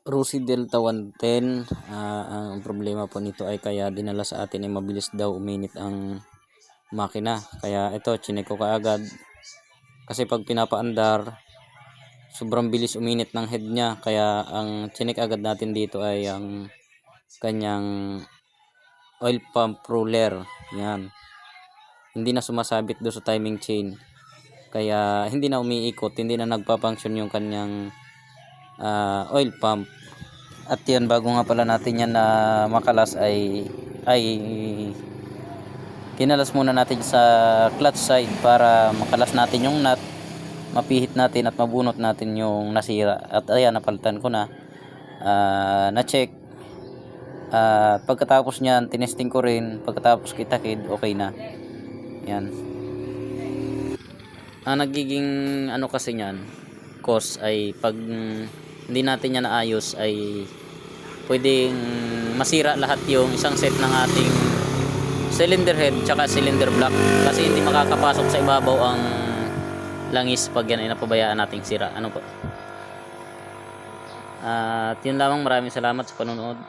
Rusi Delta 110, ang problema po nito ay kaya dinala sa atin ay mabilis daw uminit ang makina. Kaya ito, chinek ko kaagad. Kasi pag pinapaandar, sobrang bilis uminit ng head niya. Kaya ang chinek agad natin dito ay ang kanyang oil pump roller. Yan. Hindi na sumasabit do sa timing chain. Kaya hindi na umiikot, hindi na nagpa-function yung kanyang oil pump. At yan, bago nga pala natin yan na makalas ay kinalas muna natin sa clutch side para makalas natin yung nut, mapihit natin at mabunot natin yung nasira. At ayan, napalitan ko na, na-check. Pagkatapos niyan, tinesting ko rin. Pagkatapos kitakid, okay na. Yan. Ang nagiging ano kasi niyan, cause ay pag hindi natin yan naayos ay pwedeng masira lahat yung isang set ng ating cylinder head tsaka cylinder block, kasi hindi makakapasok sa ibabaw ang langis pag yan ay napabayaan nating sira. Ano po? At yun lamang, maraming salamat sa panonood.